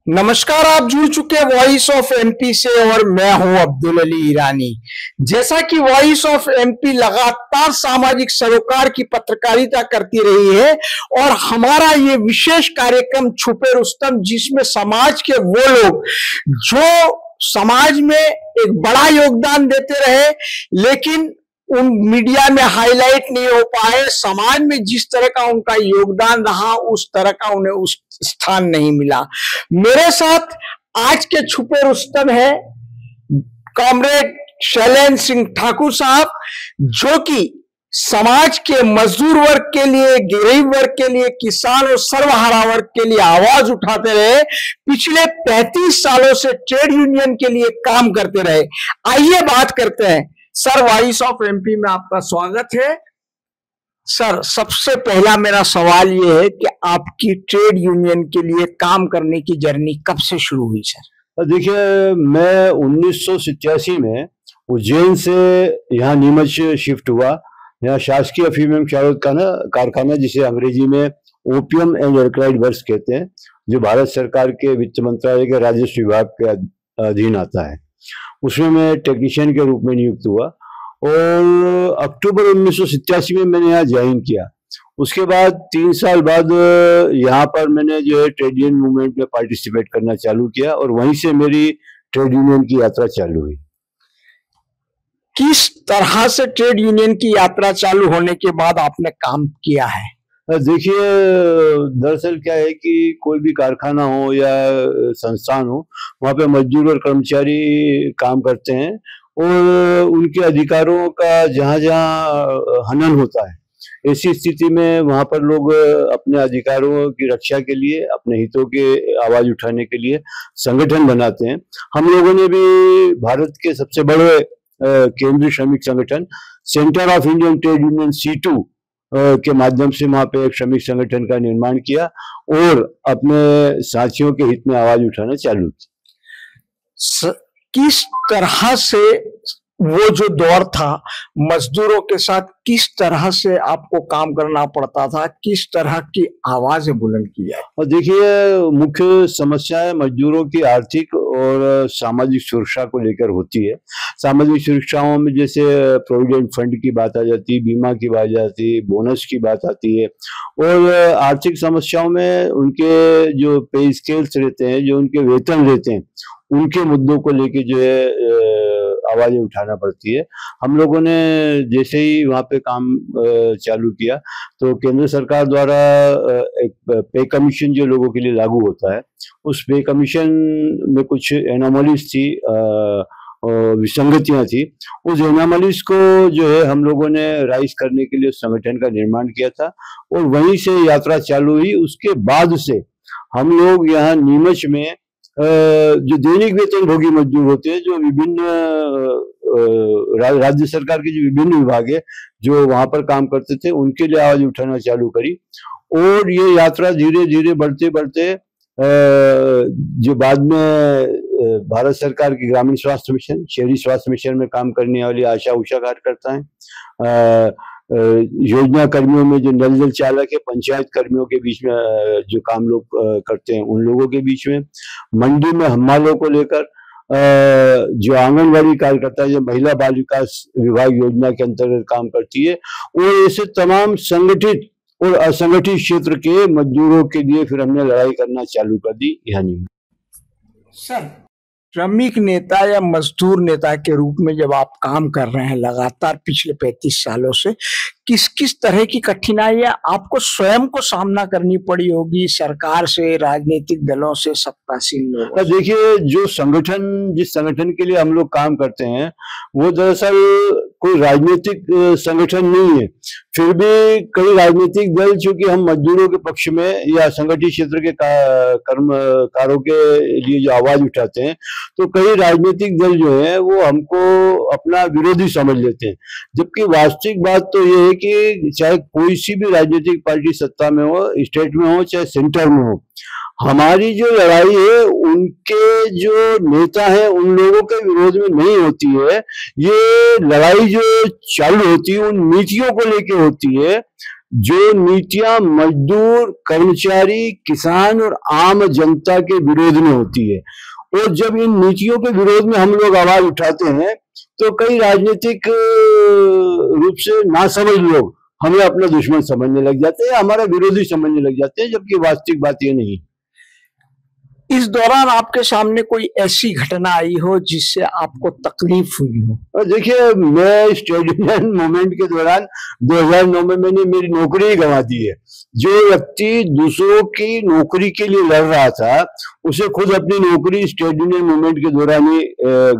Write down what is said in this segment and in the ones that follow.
नमस्कार। आप जुड़ चुके वॉइस ऑफ एमपी से और मैं हूं अब्दुल अली ईरानी। जैसा कि वॉइस ऑफ एमपी लगातार सामाजिक सरोकार की पत्रकारिता करती रही है और हमारा ये विशेष कार्यक्रम छुपे रुस्तम, जिसमें समाज के वो लोग जो समाज में एक बड़ा योगदान देते रहे लेकिन उन मीडिया में हाईलाइट नहीं हो पाए, समाज में जिस तरह का उनका योगदान रहा उस तरह का उन्हें उस स्थान नहीं मिला। मेरे साथ आज के छुपे रुस्तम है कॉमरेड शैलेंद्र सिंह ठाकुर साहब, जो कि समाज के मजदूर वर्ग के लिए, गरीब वर्ग के लिए, किसान और सर्वहारा वर्ग के लिए आवाज उठाते रहे। पिछले 35 सालों से ट्रेड यूनियन के लिए काम करते रहे। आइए बात करते हैं। सर, वॉइस ऑफ एमपी में आपका स्वागत है। सर, सबसे पहला मेरा सवाल यह है कि आपकी ट्रेड यूनियन के लिए काम करने की जर्नी कब से शुरू हुई सर? देखिए, मैं 1987 में उज्जैन से यहाँ नीमच शिफ्ट हुआ। यहाँ शासकीय अफीम एवं चारों कारखाना, जिसे अंग्रेजी में ओपियम एंड एल्कलॉइड वर्क्स कहते हैं, जो भारत सरकार के वित्त मंत्रालय के राजस्व विभाग के अधीन आता है, उसमें मैं टेक्नीशियन के रूप में नियुक्त हुआ और अक्टूबर 1987 में मैंने यहाँ ज्वाइन किया। उसके बाद 3 साल बाद यहाँ पर मैंने जो है ट्रेड यूनियन मूवमेंट में पार्टिसिपेट करना चालू किया और वहीं से मेरी ट्रेड यूनियन की यात्रा चालू हुई। किस तरह से ट्रेड यूनियन की यात्रा चालू होने के बाद आपने काम किया है? देखिए, दरअसल क्या है कि कोई भी कारखाना हो या संस्थान हो, वहाँ पे मजदूर और कर्मचारी काम करते हैं और उनके अधिकारों का जहाँ जहाँ हनन होता है, ऐसी स्थिति में वहाँ पर लोग अपने अधिकारों की रक्षा के लिए, अपने हितों के आवाज उठाने के लिए संगठन बनाते हैं। हम लोगों ने भी भारत के सबसे बड़े केंद्रीय श्रमिक संगठन centre of Indian trade union C2 के माध्यम से वहां पे एक श्रमिक संगठन का निर्माण किया और अपने साथियों के हित में आवाज उठाना चालू की। किस तरह से वो जो दौर था, मजदूरों के साथ किस तरह से आपको काम करना पड़ता था, किस तरह की आवाजें बुलंद की जाए? और देखिए, मुख्य समस्याएं मजदूरों की आर्थिक और सामाजिक सुरक्षा को लेकर होती है। सामाजिक सुरक्षाओं में जैसे प्रोविडेंट फंड की बात आ जाती है, बीमा की बात आ जाती है, बोनस की बात आती है, और आर्थिक समस्याओं में उनके जो पे स्केल्स रहते हैं, जो उनके वेतन रहते हैं, उनके मुद्दों को लेके जो है आवाजें उठाना पड़ती है। हम लोगों ने जैसे ही वहाँ पे काम चालू किया तो केंद्र सरकार द्वारा एक पे कमीशन जो लोगों के लिए लागू होता है, उस पे कमीशन में कुछ एनोमलीज थी, विसंगतियां थी। उस एनोमलीज को जो है हम लोगों ने राइज करने के लिए उस संगठन का निर्माण किया था और वहीं से यात्रा चालू हुई। उसके बाद से हम लोग यहाँ नीमच में जो दैनिक वेतन भोगी मजदूर होते हैं, जो विभिन्न राज्य सरकार के जो विभिन्न विभाग है जो वहां पर काम करते थे, उनके लिए आवाज उठाना चालू करी और ये यात्रा धीरे धीरे बढ़ते बढ़ते जो बाद में भारत सरकार की ग्रामीण स्वास्थ्य मिशन, शहरी स्वास्थ्य मिशन में काम करने वाली आशा उषा कार्यकर्ता है, योजना कर्मियों में जो नल जल चालक है, पंचायत कर्मियों के बीच में जो काम लोग करते हैं उन लोगों के बीच में, मंडी में हम्मालों को लेकर जो आंगनवाड़ी कार्यकर्ता जो महिला बाल विकास विभाग योजना के अंतर्गत काम करती है, और ऐसे तमाम संगठित और असंगठित क्षेत्र के मजदूरों के लिए फिर हमने लड़ाई करना चालू कर दी। यानी सर, श्रमिक नेता या मजदूर नेता के रूप में जब आप काम कर रहे हैं लगातार पिछले 35 सालों से, किस किस तरह की कठिनाइयां आपको स्वयं को सामना करनी पड़ी होगी, सरकार से, राजनीतिक दलों से, सत्तासीन लोगों से? देखिए, जो संगठन, जिस संगठन के लिए हम लोग काम करते हैं वो दरअसल कोई राजनीतिक संगठन नहीं है। फिर भी कई राजनीतिक दल, चूंकि हम मजदूरों के पक्ष में या संगठित क्षेत्र के कर्मकारों के लिए जो आवाज उठाते हैं, तो कई राजनीतिक दल जो है वो हमको अपना विरोधी समझ लेते हैं। जबकि वास्तविक बात तो ये है कि चाहे कोई सी भी राजनीतिक पार्टी सत्ता में हो, स्टेट में हो चाहे सेंटर में हो, हमारी जो लड़ाई है उनके जो नेता हैं उन लोगों के विरोध में नहीं होती है। ये लड़ाई जो चालू होती है उन नीतियों को लेके होती है जो नीतियां मजदूर, कर्मचारी, किसान और आम जनता के विरोध में होती है। और जब इन नीतियों के विरोध में हम लोग आवाज उठाते हैं तो कई राजनीतिक रूप से नासमझ लोग हमें अपना दुश्मन समझने लग जाते हैं, हमारा विरोधी समझने लग जाते हैं, जबकि वास्तविक बात ये नहीं। इस दौरान आपके सामने कोई ऐसी घटना आई हो जिससे आपको तकलीफ हुई हो? और देखिए, मैं ट्रेड यूनियन मूवमेंट के दौरान 2009 में मैंने मेरी नौकरी ही गंवा दी है। जो व्यक्ति दूसरों की नौकरी के लिए लड़ रहा था, उसे खुद अपनी नौकरी ट्रेड यूनियन मूवमेंट के दौरान ही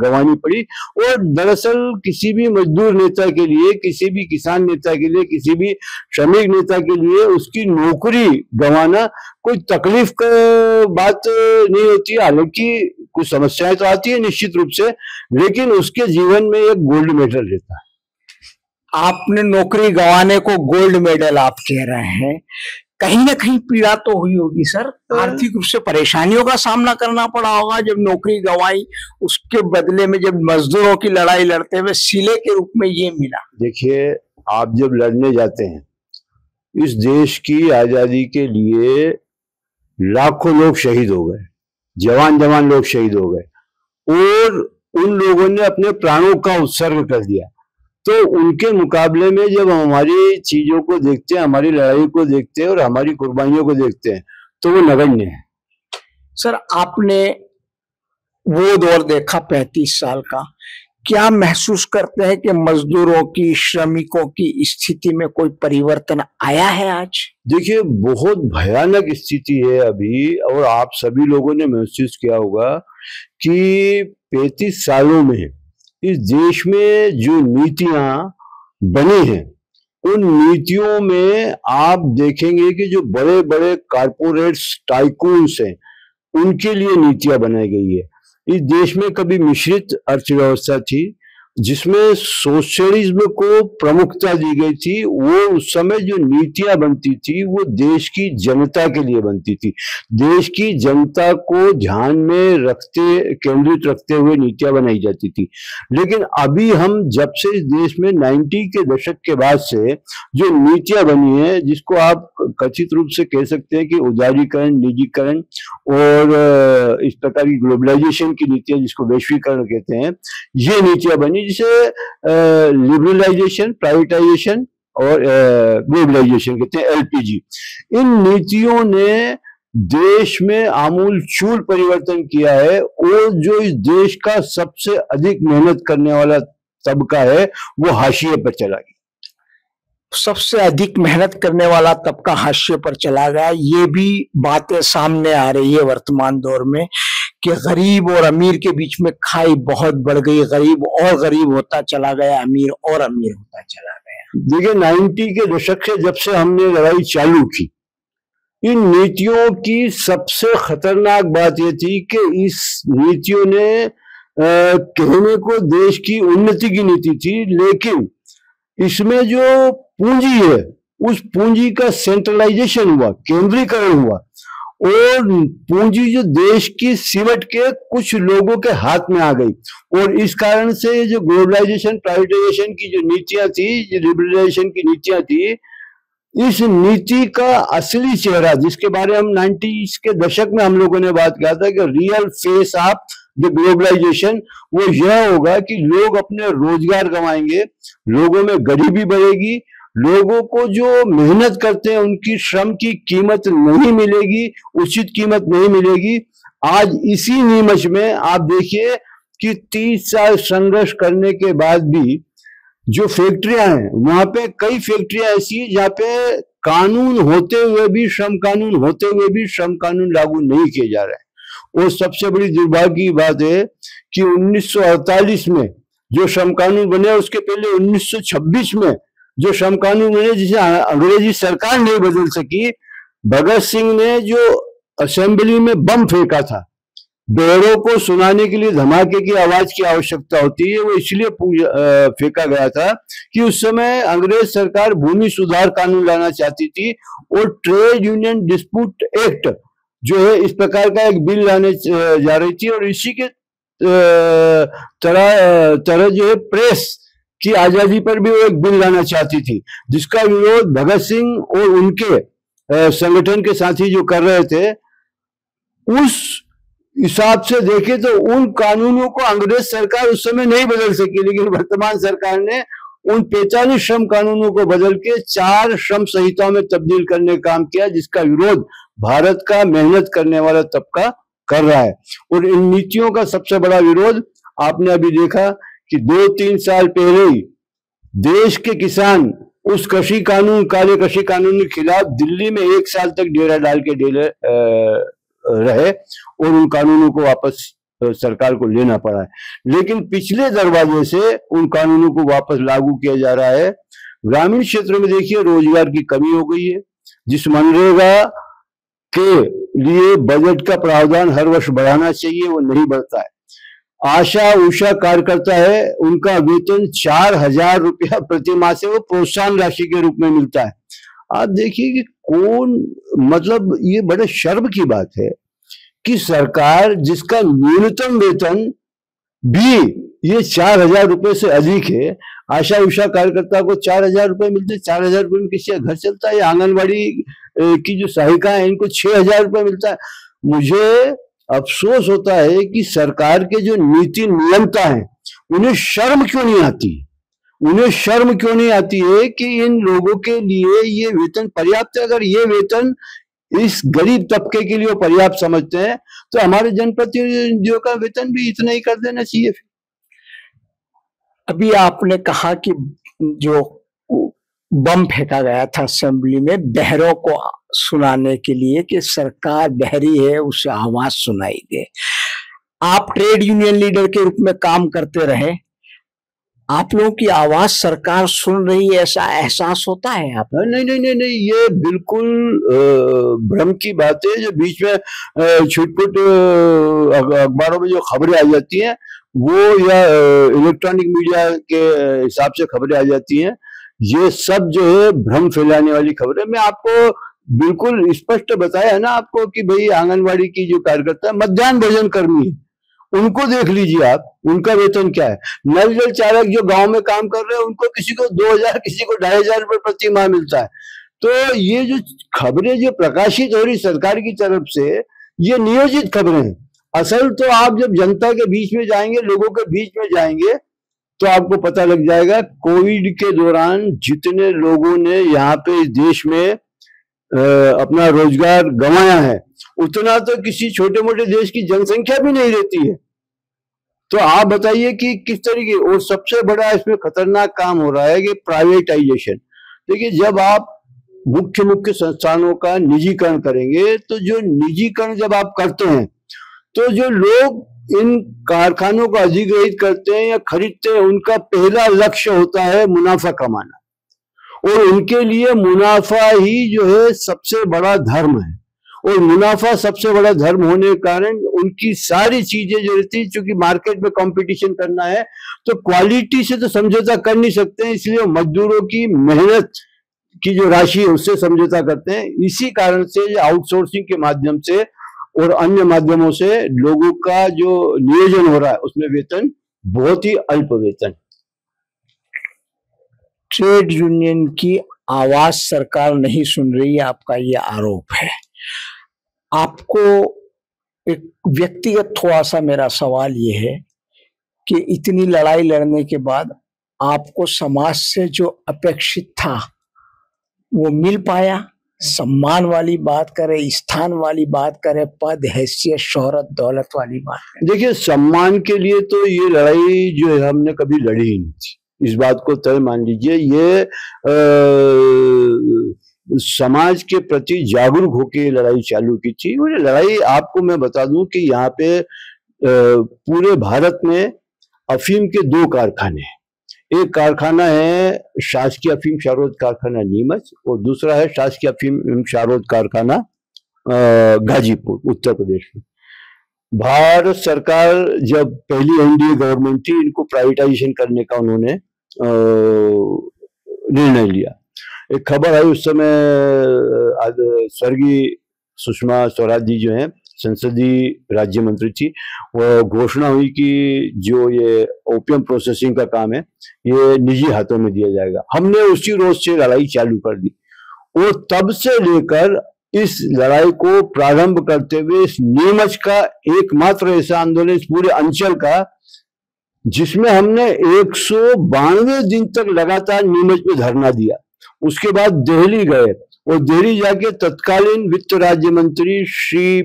गंवानी पड़ी। और दरअसल किसी भी मजदूर नेता के लिए, किसी भी किसान नेता के लिए, किसी भी श्रमिक नेता के लिए उसकी नौकरी गंवाना कोई तकलीफ का बात नहीं होती है। हालांकि कुछ समस्याएं तो आती है निश्चित रूप से, लेकिन उसके जीवन में एक गोल्ड मेडल रहता है। आपने नौकरी गंवाने को गोल्ड मेडल आप कह रहे हैं, कहीं ना कहीं पीड़ा तो हुई होगी सर, आर्थिक रूप से परेशानियों का सामना करना पड़ा होगा जब नौकरी गंवाई, उसके बदले में जब मजदूरों की लड़ाई लड़ते हुए सिले के रूप में ये मिला। देखिए, आप जब लड़ने जाते हैं, इस देश की आजादी के लिए लाखों लोग शहीद हो गए, जवान लोग शहीद हो गए, और उन लोगों ने अपने प्राणों का उत्सर्ग कर दिया। तो उनके मुकाबले में जब हमारी चीजों को देखते हैं, हमारी लड़ाई को देखते हैं और हमारी कुर्बानियों को देखते हैं, तो वो नगण्य है। सर, आपने वो दौर देखा 35 साल का, क्या महसूस करते हैं कि मजदूरों की, श्रमिकों की स्थिति में कोई परिवर्तन आया है आज? देखिए, बहुत भयानक स्थिति है अभी, और आप सभी लोगों ने महसूस किया होगा कि 35 सालों में इस देश में जो नीतियां बनी हैं, उन नीतियों में आप देखेंगे कि जो बड़े बड़े कारपोरेट्स, टाइकून्स हैं, उनके लिए नीतियां बनाई गई है। इस देश में कभी मिश्रित अर्थव्यवस्था थी जिसमें सोशलिज्म को प्रमुखता दी गई थी। वो उस समय जो नीतियां बनती थी वो देश की जनता के लिए बनती थी, देश की जनता को ध्यान में केंद्रित रखते हुए नीतियां बनाई जाती थी। लेकिन अभी हम जब से इस देश में 90 के दशक के बाद से जो नीतियां बनी है, जिसको आप कथित रूप से कह सकते हैं कि उदारीकरण, निजीकरण और इस प्रकार की ग्लोबलाइजेशन की नीतियां, जिसको वैश्वीकरण कहते हैं, ये नीतियां बनी, जिसे लिबरलाइजेशन, प्राइवेटाइजेशन और ग्लोबलाइजेशन कहते हैं, LPG। इन नीतियों ने देश में आमूलचूल परिवर्तन किया है, और जो इस देश का सबसे अधिक मेहनत करने वाला तबका है वो हाशिए पर चला गया। सबसे अधिक मेहनत करने वाला तबका हाशिए पर चला गया, ये भी बातें सामने आ रही है वर्तमान दौर में कि गरीब और अमीर के बीच में खाई बहुत बढ़ गई, गरीब और गरीब होता चला गया, अमीर और अमीर होता चला गया। देखिए, 90 के दशक से जब से हमने लड़ाई चालू की, इन नीतियों की सबसे खतरनाक बात यह थी कि इस नीतियों ने कहने को देश की उन्नति की नीति थी, लेकिन इसमें जो पूंजी है, उस पूंजी का सेंट्रलाइजेशन हुआ, केंद्रीकरण हुआ, और पूंजी जो देश की सिमट के कुछ लोगों के हाथ में आ गई। और इस कारण से जो ग्लोबलाइजेशन, प्राइवेटाइजेशन की जो नीतियां थी, जो लिबरलाइजेशन की नीतियां थी, इस नीति का असली चेहरा, जिसके बारे में हम 90s के दशक में हम लोगों ने बात किया था कि real face of the globalization, वो यह होगा कि लोग अपने रोजगार गंवाएंगे, लोगों में गरीबी बढ़ेगी, लोगों को जो मेहनत करते हैं उनकी श्रम की कीमत नहीं मिलेगी, उचित कीमत नहीं मिलेगी। आज इसी नीमच में आप देखिए कि 30 साल संघर्ष करने के बाद भी जो फैक्ट्रियां हैं, वहां पे कई फैक्ट्रियां ऐसी जहां पे कानून होते हुए भी, श्रम कानून होते हुए भी श्रम कानून लागू नहीं किए जा रहे हैं। और सबसे बड़ी दुर्भाग्य की बात है कि 1948 में जो श्रम कानून बने, उसके पहले 1926 में जो श्रम कानून बने, जिसे अंग्रेजी सरकार नहीं बदल सकी। भगत सिंह ने जो असेंबली में बम फेंका था, बेरों को सुनाने के लिए धमाके की आवाज की आवश्यकता होती है, वो इसलिए फेंका गया था कि उस समय अंग्रेज सरकार भूमि सुधार कानून लाना चाहती थी, और ट्रेड यूनियन डिस्प्यूट एक्ट जो है, इस प्रकार का एक बिल लाने जा रही थी। और इसी के तरह जो है प्रेस की आजादी पर भी वो एक बिल लाना चाहती थी, जिसका विरोध भगत सिंह और उनके संगठन के साथी जो कर रहे थे। उस हिसाब से देखे तो उन कानूनों को अंग्रेज सरकार उस समय नहीं बदल सकी, लेकिन वर्तमान सरकार ने उन 45 श्रम कानूनों को बदल के 4 श्रम संहिताओं में तब्दील करने का काम किया, जिसका विरोध भारत का मेहनत करने वाला तबका कर रहा है। और इन नीतियों का सबसे बड़ा विरोध आपने अभी देखा कि 2-3 साल पहले ही देश के किसान उस कृषि कानून, काले कृषि कानून के खिलाफ दिल्ली में 1 साल तक डेरा डाल के रहे और उन कानूनों को वापस सरकार को लेना पड़ा है। लेकिन पिछले दरवाजे से उन कानूनों को वापस लागू किया जा रहा है। ग्रामीण क्षेत्रों में देखिए रोजगार की कमी हो गई है। जिस मनरेगा के लिए बजट का प्रावधान हर वर्ष बढ़ाना चाहिए वो नहीं बढ़ता है। आशा उषा कार्यकर्ता है, उनका वेतन 4,000 रुपया प्रति माह से वो प्रोत्साहन राशि के रूप में मिलता है। आप देखिए कि कौन, मतलब ये बड़े शर्म की बात है कि सरकार जिसका न्यूनतम वेतन भी ये 4,000 रुपए से अधिक है, आशा उषा कार्यकर्ता को 4,000 रुपए मिलते हैं। 4,000 रुपए में किसी का घर चलता है? आंगनबाड़ी की जो सहायिका है इनको 6,000 रुपए मिलता है। मुझे अफसोस होता है कि सरकार के जो नीति नियंता है उन्हें शर्म क्यों नहीं आती, उन्हें शर्म क्यों नहीं आती है कि इन लोगों के लिए ये वेतन पर्याप्त है। अगर ये वेतन इस गरीब तबके के लिए पर्याप्त समझते हैं तो हमारे जनप्रतिनिधियों का वेतन भी इतना ही कर देना चाहिए। अभी आपने कहा कि जो बम फेंका गया था असेंबली में बहरों को सुनाने के लिए कि सरकार बहरी है, उसे आवाज सुनाई दे। आप ट्रेड यूनियन लीडर के रूप में काम करते रहे, आप लोगों की आवाज सरकार सुन रही है ऐसा एहसास होता है आप? नहीं नहीं नहीं नहीं, ये बिल्कुल भ्रम की बात है। जो बीच में छुटपुट अखबारों में जो खबरें आ जाती हैं वो, या इलेक्ट्रॉनिक मीडिया के हिसाब से खबरें आ जाती हैं, ये सब जो है भ्रम फैलाने वाली खबरें। मैं आपको बिल्कुल स्पष्ट बताया है ना आपको कि भाई आंगनबाड़ी की जो कार्यकर्ता है, मध्याह्न भोजन कर्मी है, उनको देख लीजिए आप, उनका वेतन क्या है। नल जल चालक जो गांव में काम कर रहे हैं उनको किसी को 2,000 किसी को 2,500 रुपए प्रति माह मिलता है। तो ये जो खबरें जो प्रकाशित हो रही सरकार की तरफ से, ये नियोजित खबरें हैं। असल तो आप जब जनता के बीच में जाएंगे, लोगों के बीच में जाएंगे, तो आपको पता लग जाएगा कोविड के दौरान जितने लोगों ने यहाँ पे इस देश में अपना रोजगार गंवाया है उतना तो किसी छोटे मोटे देश की जनसंख्या भी नहीं रहती है। तो आप बताइए कि किस तरीके। और सबसे बड़ा इसमें खतरनाक काम हो रहा है कि प्राइवेटाइजेशन। देखिए, जब आप मुख्य संस्थानों का निजीकरण करेंगे, तो जो निजीकरण जब आप करते हैं तो जो लोग इन कारखानों को अधिग्रहित करते हैं या खरीदते हैं, उनका पहला लक्ष्य होता है मुनाफा कमाना, और उनके लिए मुनाफा ही जो है सबसे बड़ा धर्म है। और मुनाफा सबसे बड़ा धर्म होने के कारण उनकी सारी चीजें जो रहती है, चूंकि मार्केट में कंपटीशन करना है तो क्वालिटी से तो समझौता कर नहीं सकते हैं, इसलिए मजदूरों की मेहनत की जो राशि है उससे समझौता करते हैं। इसी कारण से आउटसोर्सिंग के माध्यम से और अन्य माध्यमों से लोगों का जो नियोजन हो रहा है उसमें वेतन बहुत ही अल्प वेतन। ट्रेड यूनियन की आवाज सरकार नहीं सुन रही है, आपका ये आरोप है। आपको एक व्यक्तिगत थोड़ा सा मेरा सवाल ये है कि इतनी लड़ाई लड़ने के बाद आपको समाज से जो अपेक्षित था वो मिल पाया? सम्मान वाली बात करें, स्थान वाली बात करें, पद, हैसियत, शोहरत, दौलत वाली बात करें। देखिए, सम्मान के लिए तो ये लड़ाई जो है हमने कभी लड़ी ही नहीं थी, इस बात को तय मान लीजिए। ये समाज के प्रति जागरूक होकर ये लड़ाई चालू की थी। और ये लड़ाई आपको मैं बता दूं कि यहाँ पे पूरे भारत में अफीम के 2 कारखाने हैं। एक कारखाना है शासकीय अफीम क्षारोद कारखाना नीमच, और दूसरा है शासकीय अफीम क्षारोद कारखाना गाजीपुर, उत्तर प्रदेश में। भारत सरकार जब पहली एनडीए गवर्नमेंट थी, इनको प्राइवेटाइजेशन करने का उन्होंने निर्णय लिया। एक खबर आई उस समय, स्वर्गीय सुषमा स्वराज जी जो हैं संसदीय राज्य मंत्री थी, वो घोषणा हुई कि जो ये ओपियम प्रोसेसिंग का काम है ये निजी हाथों में दिया जाएगा। हमने उसी रोज से लड़ाई चालू कर दी और तब से लेकर इस लड़ाई को प्रारंभ करते हुए इस नीमच का एकमात्र ऐसा आंदोलन इस पूरे अंचल का जिसमें हमने 192 दिन तक लगातार नीमच में धरना दिया। उसके बाद दिल्ली गए और दिल्ली जाके तत्कालीन वित्त राज्य मंत्री श्री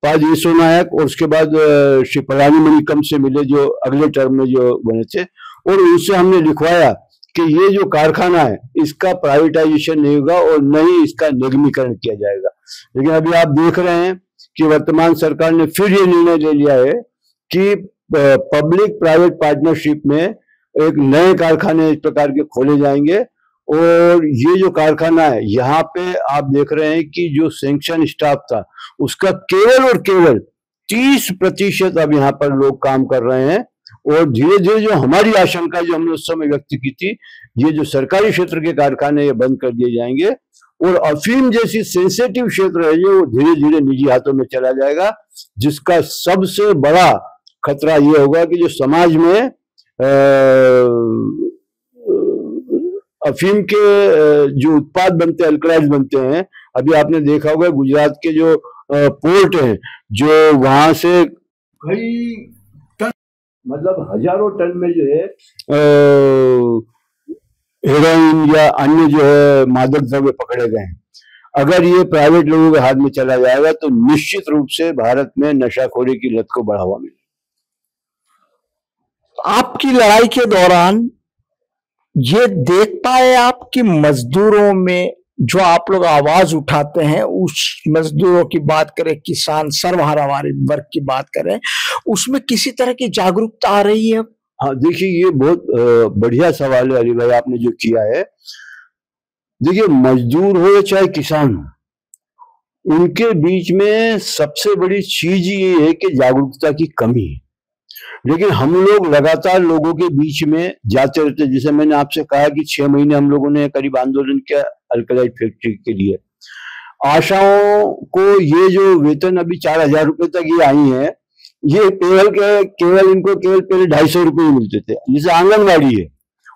पा येसो नायक और उसके बाद श्री पलानी मणिकम से मिले जो अगले टर्म में जो बने थे, और उनसे हमने लिखवाया कि ये जो कारखाना है इसका प्राइवेटाइजेशन नहीं होगा और न ही इसका निगमीकरण किया जाएगा। लेकिन अभी आप देख रहे हैं कि वर्तमान सरकार ने फिर ये निर्णय ले लिया है कि पब्लिक प्राइवेट पार्टनरशिप में एक नए कारखाने इस प्रकार के खोले जाएंगे। और ये जो कारखाना है यहाँ पे आप देख रहे हैं कि जो सैंक्शन स्टाफ था उसका केवल और केवल 30% अब यहाँ पर लोग काम कर रहे हैं। और धीरे धीरे जो हमारी आशंका जो हमने उस समय व्यक्त की थी, ये जो सरकारी क्षेत्र के कारखाने ये बंद कर दिए जाएंगे और अफीम जैसी सेंसिटिव क्षेत्र है जो धीरे धीरे निजी हाथों में चला जाएगा, जिसका सबसे बड़ा खतरा ये होगा कि जो समाज में अफीम के जो उत्पाद बनते हैं, अल्कलाइड्स बनते हैं, अभी आपने देखा होगा गुजरात के जो पोर्ट हैं जो वहां से कई टन मतलब हजारों टन में जो है हेरोइन या अन्य जो है मादक द्रव्य पकड़े गए हैं। अगर ये प्राइवेट लोगों के हाथ में चला जाएगा तो निश्चित रूप से भारत में नशाखोरी की लत को बढ़ावा मिलेगा। आपकी लड़ाई के दौरान ये देख पाए आप कि मजदूरों में जो आप लोग आवाज उठाते हैं, उस मजदूरों की बात करें, किसान सर्वहारा वर्ग की बात करें, उसमें किसी तरह की जागरूकता आ रही है? हाँ देखिए, ये बहुत बढ़िया सवाल है अली भाई आपने जो किया है। देखिए, मजदूर हो या चाहे किसान हो, उनके बीच में सबसे बड़ी चीज ये है कि जागरूकता की कमी है। लेकिन हम लोग लगातार लोगों के बीच में जाते रहते, जैसे मैंने आपसे कहा कि 6 महीने हम लोगों ने करीब आंदोलन किया अल्कलाइड फैक्ट्री के लिए। आशाओं को ये जो वेतन अभी 4,000 रुपए तक ये आई है, ये केवल इनको केवल पहले 250 रुपये मिलते थे। जैसे आंगनबाड़ी है,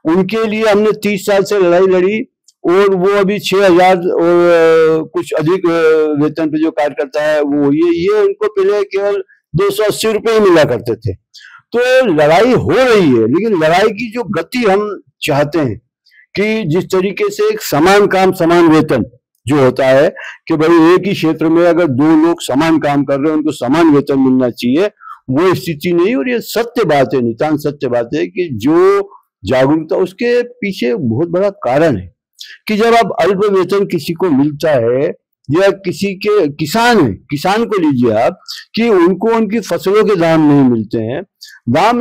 उनके लिए हमने 30 साल से लड़ाई लड़ी और वो अभी 6,000 और कुछ अधिक वेतन पे जो कार्य करता है वो ये उनको पहले केवल 280 रुपये ही मिला करते थे। तो लड़ाई हो रही है, लेकिन लड़ाई की जो गति हम चाहते हैं कि जिस तरीके से एक समान काम समान वेतन जो होता है कि भाई एक ही क्षेत्र में अगर 2 लोग समान काम कर रहे हैं उनको समान वेतन मिलना चाहिए, वो स्थिति नहीं। और ये सत्य बात है, नितांत सत्य बात है कि जो जागरूकता, उसके पीछे बहुत बड़ा कारण है कि जब आप अल्प वेतन किसी को मिलता है या किसी के किसान को लीजिए आप कि उनको उनकी फसलों के दाम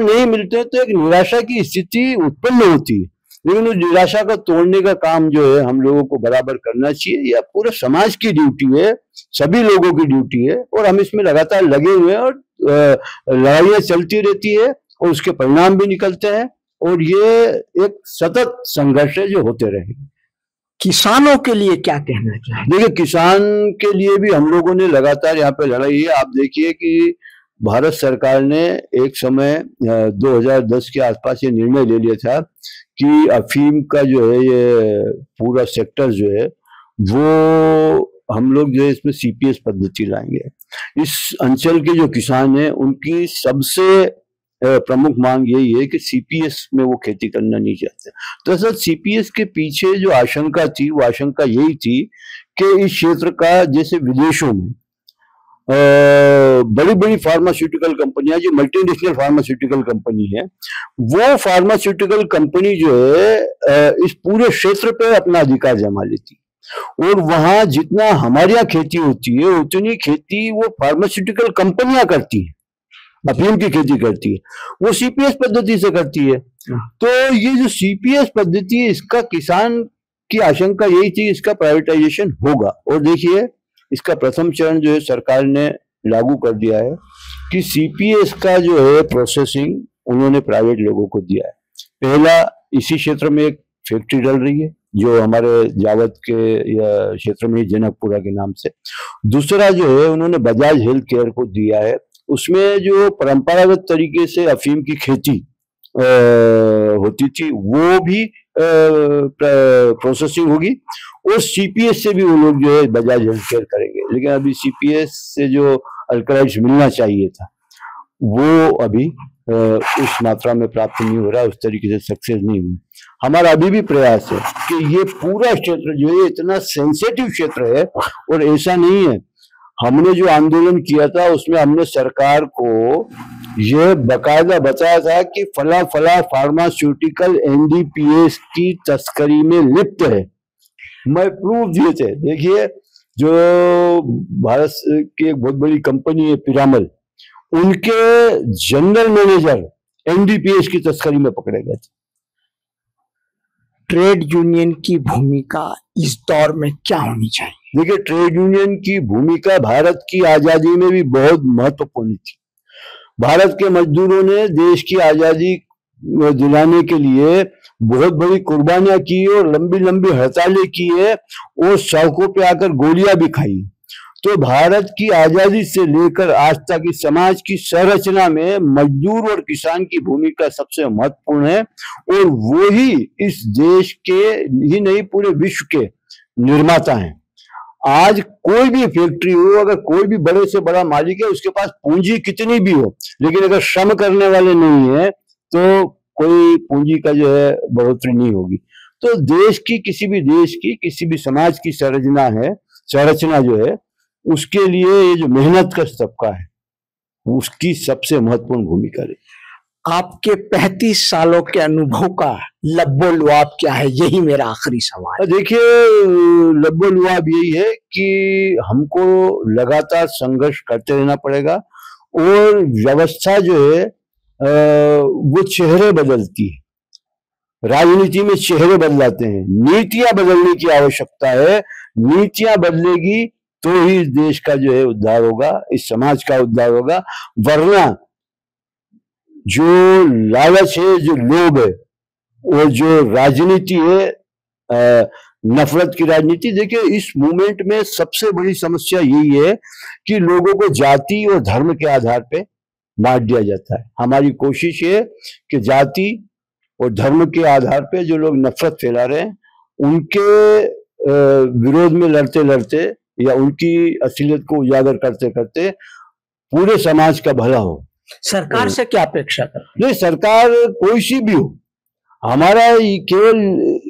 नहीं मिलते तो एक निराशा की स्थिति उत्पन्न होती है। लेकिन उस निराशा को तोड़ने का काम जो है हम लोगों को बराबर करना चाहिए। यह पूरे समाज की ड्यूटी है, सभी लोगों की ड्यूटी है और हम इसमें लगातार लगे हुए हैं और लड़ाइयाँ चलती रहती है और उसके परिणाम भी निकलते हैं और ये एक सतत संघर्ष है जो होते रहेंगे। किसानों के लिए क्या कहना चाहिए? देखिए, किसान के लिए भी हम लोगों ने लगातार यहाँ पे लड़ाई है। आप देखिए कि भारत सरकार ने एक समय 2010 के आसपास ये निर्णय ले लिया था कि अफीम का जो है ये पूरा सेक्टर जो है वो हम लोग जो है इसमें सीपीएस पद्धति लाएंगे। इस अंचल के जो किसान हैं उनकी सबसे प्रमुख मांग यही है कि सीपीएस में वो खेती करना नहीं चाहते। दरअसल सीपीएस के पीछे जो आशंका थी वो आशंका यही थी कि इस क्षेत्र का, जैसे विदेशों में बड़ी बड़ी फार्मास्यूटिकल कंपनियां, जो मल्टीनेशनल फार्मास्यूटिकल कंपनी है, वो फार्मास्यूटिकल कंपनी जो है इस पूरे क्षेत्र पे अपना अधिकार जमा लेती और वहां जितना हमारे यहाँ खेती होती है उतनी खेती वो फार्मास्यूटिकल कंपनियां करती है, अफीम की खेती करती है, वो सीपीएस पद्धति से करती है। तो ये जो सीपीएस पद्धति है इसका किसान की आशंका यही थी इसका प्राइवेटाइजेशन होगा। और देखिए, इसका प्रथम चरण जो है सरकार ने लागू कर दिया है कि सीपीएस का जो है प्रोसेसिंग उन्होंने प्राइवेट लोगों को दिया है। पहला, इसी क्षेत्र में एक फैक्ट्री डल रही है जो हमारे जावद के या क्षेत्र में जनकपुरा के नाम से। दूसरा जो है उन्होंने बजाज हेल्थ केयर को दिया है, उसमें जो परंपरागत तरीके से अफीम की खेती होती थी वो भी प्रोसेसिंग होगी, और सीपीएस से भी वो लोग जो है बजाज हेल्थ केयर करेंगे। लेकिन अभी सीपीएस से जो अल्कलाइड्स मिलना चाहिए था वो अभी उस मात्रा में प्राप्त नहीं हो रहा, उस तरीके से सक्सेस नहीं हुई। हमारा अभी भी प्रयास है कि ये पूरा क्षेत्र जो है इतना सेंसिटिव क्षेत्र है, और ऐसा नहीं है, हमने जो आंदोलन किया था उसमें हमने सरकार को यह बकायदा बताया था कि फला फला फार्मास्यूटिकल एनडीपीएस की तस्करी में लिप्त है। मैं प्रूफ दिए थे। देखिए, जो भारत की एक बहुत बड़ी कंपनी है पिरामल, उनके जनरल मैनेजर एनडीपीएस की तस्करी में पकड़े गए थे। ट्रेड यूनियन की भूमिका इस दौर में क्या होनी चाहिए? देखिए, ट्रेड यूनियन की भूमिका भारत की आजादी में भी बहुत महत्वपूर्ण थी। भारत के मजदूरों ने देश की आजादी दिलाने के लिए बहुत बड़ी कुर्बानियां की और लंबी लंबी हड़तालें की है, और सड़कों पे आकर गोलियां भी खाई। तो भारत की आजादी से लेकर आज तक इस समाज की संरचना में मजदूर और किसान की भूमिका सबसे महत्वपूर्ण है, और वो ही इस देश के ही नहीं पूरे विश्व के निर्माता हैं। आज कोई भी फैक्ट्री हो, अगर कोई भी बड़े से बड़ा मालिक है, उसके पास पूंजी कितनी भी हो, लेकिन अगर श्रम करने वाले नहीं है तो कोई पूंजी का जो है बढ़ोतरी नहीं होगी। तो देश की किसी भी समाज की संरचना जो है, उसके लिए ये जो मेहनत का तबका है उसकी सबसे महत्वपूर्ण भूमिका है। आपके 35 सालों के अनुभव का लब्बो-लुआब क्या है? यही मेरा आखिरी सवाल। देखिए, लब्बो-लुआब यही है कि हमको लगातार संघर्ष करते रहना पड़ेगा, और व्यवस्था जो है वो चेहरे बदलती है। राजनीति में चेहरे बदलाते हैं, नीतियां बदलने की आवश्यकता है। नीतियां बदलेगी तो ही इस देश का जो है उद्धार होगा, इस समाज का उद्धार होगा। वरना जो लालच है, जो लोभ है, और जो राजनीति है, नफरत की राजनीति, देखिए इस मूवमेंट में सबसे बड़ी समस्या यही है कि लोगों को जाति और धर्म के आधार पे बांट दिया जाता है। हमारी कोशिश है कि जाति और धर्म के आधार पे जो लोग नफरत फैला रहे हैं उनके विरोध में लड़ते लड़ते या उनकी असलियत को उजागर करते करते पूरे समाज का भला हो। सरकार से क्या अपेक्षा कर? नहीं, सरकार कोई सी भी हो, हमारा केवल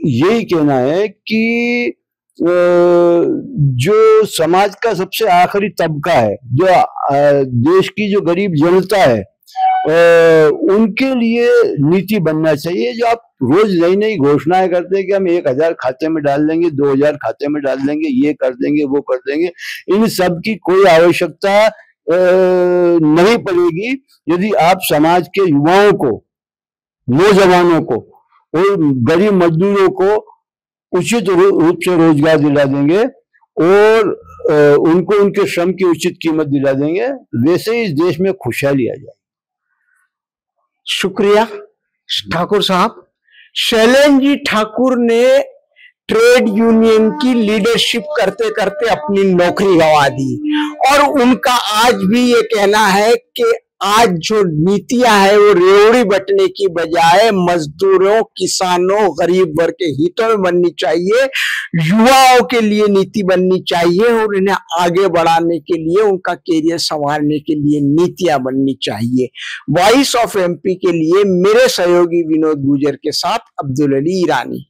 यही कहना है कि जो समाज का सबसे आखिरी तबका है, जो देश की जो गरीब जनता है, उनके लिए नीति बनना चाहिए। जो आप रोज नई नई घोषणाएं करते हैं कि हम 1000 खाते में डाल देंगे, 2000 खाते में डाल देंगे, ये कर देंगे, वो कर देंगे, इन सब की कोई आवश्यकता नहीं पड़ेगी यदि आप समाज के युवाओं को, नौजवानों को और गरीब मजदूरों को उचित रूप से रोजगार दिला देंगे और उनको उनके श्रम की उचित कीमत दिला देंगे, वैसे ही इस देश में खुशहाली आ जाएगी। शुक्रिया ठाकुर साहब। शैलेंद्र जी ठाकुर ने ट्रेड यूनियन की लीडरशिप करते करते अपनी नौकरी गंवा दी, और उनका आज भी ये कहना है कि आज जो नीतियां है वो रेवड़ी बटने की बजाय मजदूरों, किसानों, गरीब वर्ग के हितों में बननी चाहिए, युवाओं के लिए नीति बननी चाहिए, और इन्हें आगे बढ़ाने के लिए, उनका कैरियर संवारने के लिए नीतियां बननी चाहिए। वॉइस ऑफ एमपी के लिए मेरे सहयोगी विनोद गुजर के साथ अब्दुल अली ईरानी।